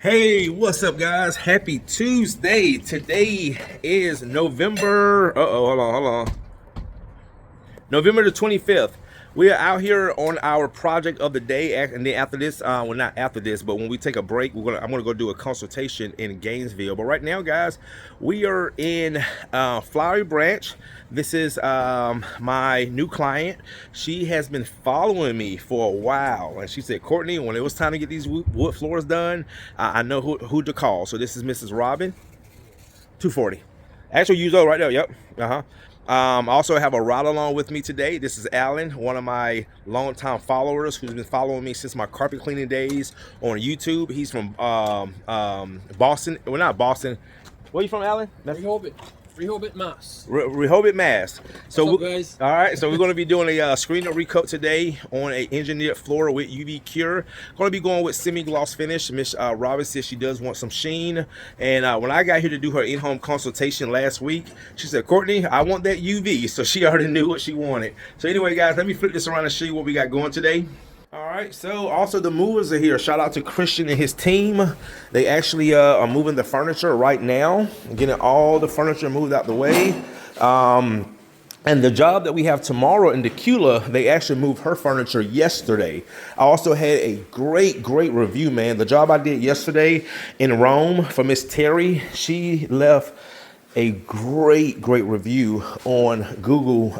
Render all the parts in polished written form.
Hey, what's up, guys? Happy Tuesday. Today is November. Hold on. November the 25th. We are out here on our project of the day, and then after this, well, not after this, but when we take a break, I'm gonna go do a consultation in Gainesville. But right now, guys, we are in Flowery Branch. This is my new client. She has been following me for a while, and she said, Courtney, when it was time to get these wood floors done, I know who to call. So this is Mrs. Robin. 240. Actual user right there. Yep. I also have a ride along with me today. This is Alan, one of my longtime followers who's been following me since my carpet cleaning days on YouTube. He's from Boston. Well, not Boston. Where are you from, Alan? Rehoboth, Mass. Rehoboth, Mass. So, what's up, guys? All right. So we're going to be doing a screen and recoat today on a engineered floor with UV cure. Going to be going with semi-gloss finish. Miss Robin says she does want some sheen. And when I got here to do her in-home consultation last week, she said, Courtney, I want that UV. So she already knew what she wanted. So anyway, guys, let me flip this around and show you what we got going today. All right, so also the movers are here. Shout out to Christian and his team. They actually are moving the furniture right now, getting all the furniture moved out the way. And the job that we have tomorrow in Decula, they actually moved her furniture yesterday. I also had a great review, man. The job I did yesterday in Rome for Miss Terry, she left a great review on Google,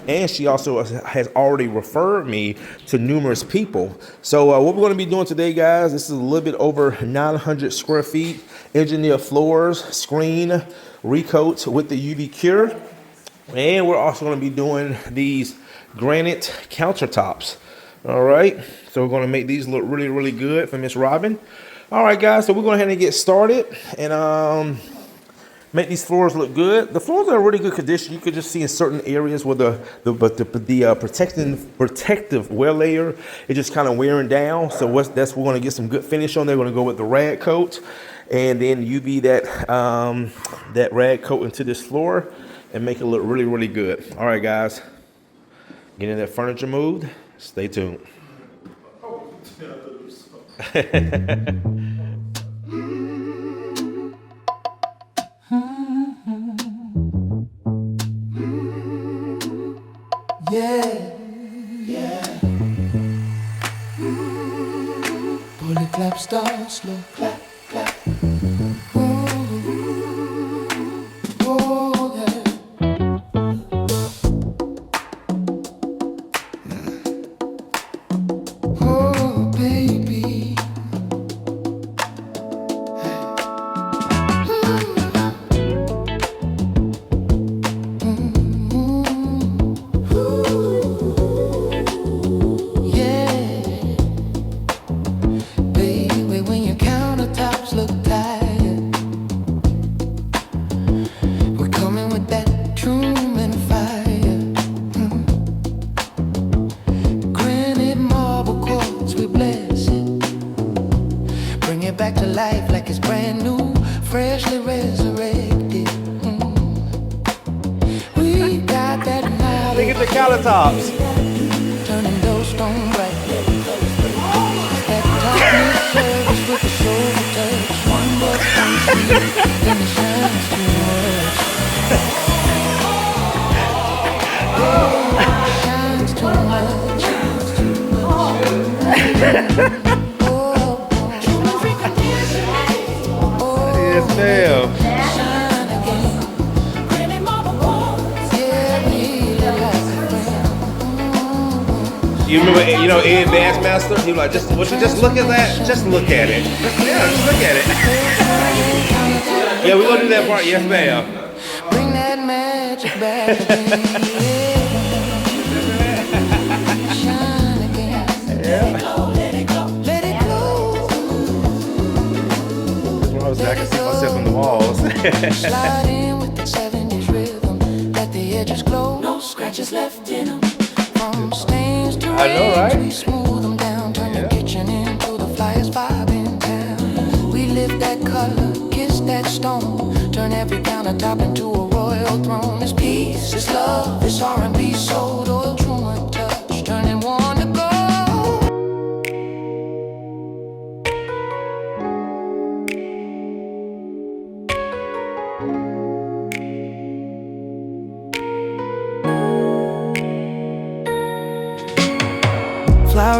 and she also has already referred me to numerous people. So what we're going to be doing today, guys, this is a little bit over 900 square feet, engineered floors, screen, recoat with the UV cure, and we're also going to be doing these granite countertops. All right, so we're going to make these look really good for Miss Robin. All right, guys, so we're going to go ahead and get started and make these floors look good. The floors are in really good condition. You could just see in certain areas where the protective wear layer is just kind of wearing down. So we're going to get some good finish on there. We're going to go with the rag coat, and then UV that rag coat into this floor and make it look really good. All right, guys, getting that furniture moved. Stay tuned. Yeah. Bullet clap, star, slow clap. Ooh, oh, yeah. Oh, baby. Back to life like it's brand new, freshly resurrected. We got that now. Look at the countertops. Turning those stone bright. That toughness service with the silver touch. One more thing, then it shines too much. Oh, shines too much. Yes, ma'am. You remember, Ed Bassmaster? He was like, just look at that. Just look at it. Just look at it. Yeah, we're gonna do that part. Yes, ma'am. Bring that magic back again. Shine again. Yeah. Let it go. I can see myself on the walls. Slide in with the 70s rhythm. Let the edges glow. No scratches left in them. From stains to I know, right? we smooth them down. Turn the kitchen into the flyest vibe in town. We lift that color, kiss that stone. Turn every countertop into a royal throne. It's peace, it's love, it's R&B, soul, oil, truman touch. Turning one to gold.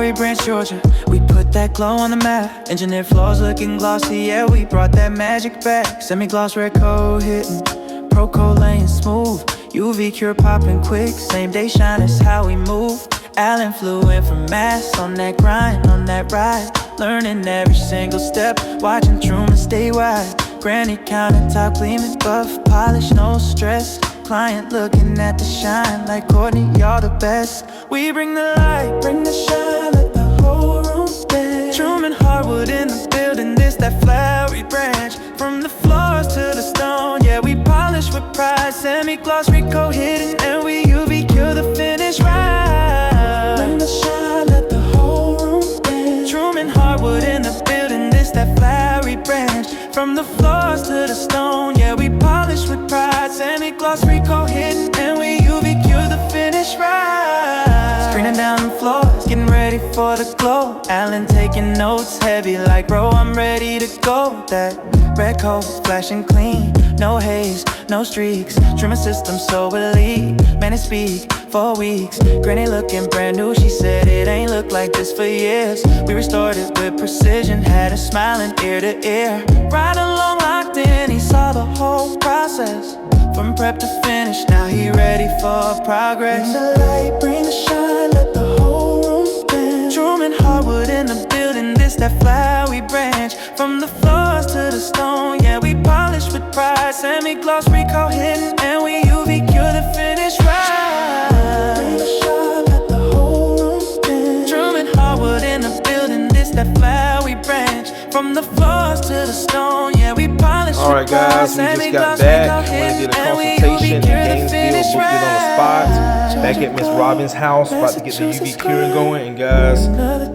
Flowery Branch, Georgia. We put that glow on the map. Engineered floors looking glossy, yeah, we brought that magic back. Semi-gloss red coat hitting, pro coat laying smooth. UV cure popping quick, same day shine is how we move. Allen flew in from Mass on that grind, on that ride. Learning every single step, watching Truman stay wide. Granite countertop gleaming, buff polish, no stress. Client looking at the shine like Courtney, y'all the best. We bring the light, bring the shine, let the whole room dance. Truman Hardwood in the building, this that flowery branch. From the floors to the stone, yeah, we polish with pride. Semi-gloss Recoat hidden, and we UV cure the finish right. Bring the shine, let the whole room dance. Truman Hardwood in the building, this that flowery branch. From the floors to the stone, yeah, we polish with pride. Semi-gloss Recoat hidden, and we UV cure the finish right. Screening down the floors, getting ready for the glow. Allen taking notes, heavy like bro, I'm ready to go. That red coat, flashing clean, no haze, no streaks. Trim system so elite, man it speak 4 weeks. Granny looking brand new, she said it ain't looked like this for years. We restored it with precision, had her smiling ear to ear. Right along locked in, he saw the whole process. From prep to finish, now he ready for progress. Bring the light, bring the shine, let the whole room dance. Truman Hardwood in the building, this that flowery branch. From the floors to the stone, yeah, we polish with pride. Semi-gloss Recoat hidden, and we UV cure the finish right. Bring the shine, let the whole room dance. Truman Hardwood in the building, this that flowery branch. From the floors to the stone, yeah, we polish. All right, guys, we just got back. We did a consultation in Gainesville, booked it on the spot. Back at Miss Robin's house, about to get the UV curing going. And guys,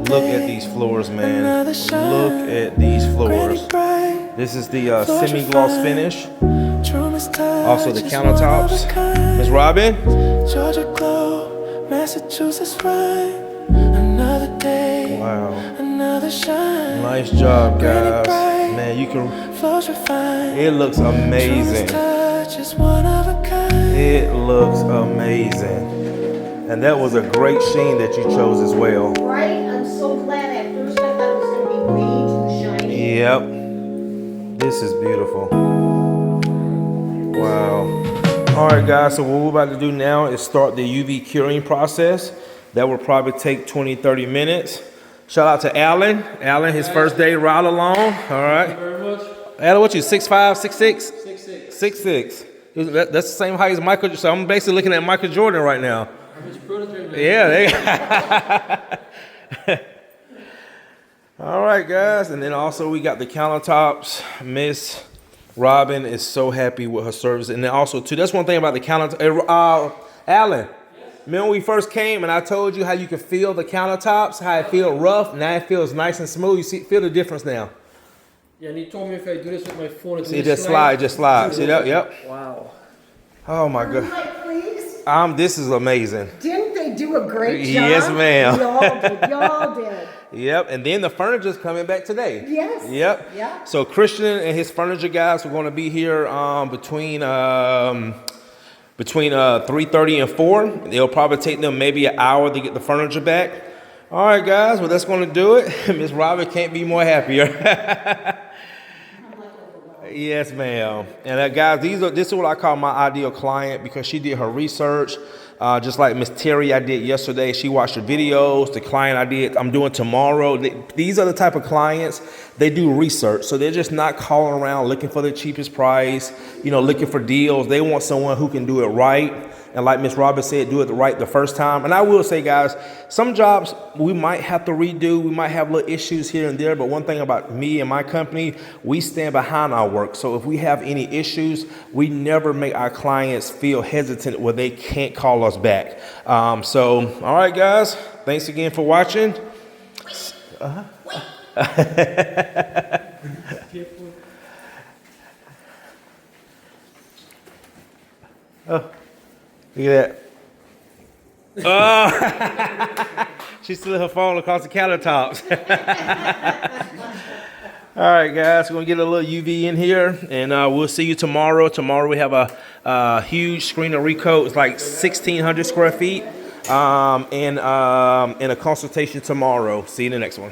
look at these floors, man. Look at these floors. This is the semi-gloss finish. Also the countertops. Miss Robin. Georgia glow, Massachusetts fine. Another day, Wow. another shine. Nice job, guys. Man, you can. Flows refined. It looks amazing. Touch is one of a kind. It looks amazing. And that was a great sheen that you chose as well. Right? I'm so glad. At first I thought it was going to be way too shiny. Yep. This is beautiful. Wow. All right, guys, so what we're about to do now is start the UV curing process. That will probably take 20-30 minutes. Shout out to Alan. Alan, his first day ride along. All right. Thank you very much. Alan, what you, 6'5", 6'6"? 6'6". 6'6". That's the same height as Michael. So I'm basically looking at Michael Jordan right now. I'm his protege, man. Yeah. All right, guys. And then also we got the countertops. Miss Robin is so happy with her service. And then also, too, that's one thing about the countertop. Alan. Remember when we first came and I told you how you could feel the countertops, how it feel rough, now it feels nice and smooth. You see, feel the difference now. Yeah, and he told me if I do this with my phone, it's See, just slide. See that? Yep. Wow. Oh my God. Like, please? This is amazing. Didn't they do a great job? Yes, ma'am. Y'all did. Y'all did. Yep, and then the furniture's coming back today. Yes. Yep. Yeah. So Christian and his furniture guys are going to be here between 3:30 and 4. It'll probably take them maybe an hour to get the furniture back. All right, guys. Well, that's going to do it. Miss Robin can't be more happier. Yes, ma'am. And guys, this is what I call my ideal client because she did her research. Just like Miss Terry I did yesterday. She watched the videos. The client I'm doing tomorrow. These are the type of clients, they do research. So they're just not calling around looking for the cheapest price, looking for deals. They want someone who can do it right. And like Miss Robin said, do it right the first time. And I will say, guys, some jobs we might have to redo. We might have little issues here and there. But one thing about me and my company, we stand behind our work. So if we have any issues, we never make our clients feel hesitant where they can't call us back. All right, guys, thanks again for watching. Oh. Look at that. Oh, she slid her phone across the countertops. All right, guys, we're going to get a little UV in here, and we'll see you tomorrow. Tomorrow we have a huge screen of Recoat. It's like 1,600 square feet. and a consultation tomorrow. See you in the next one.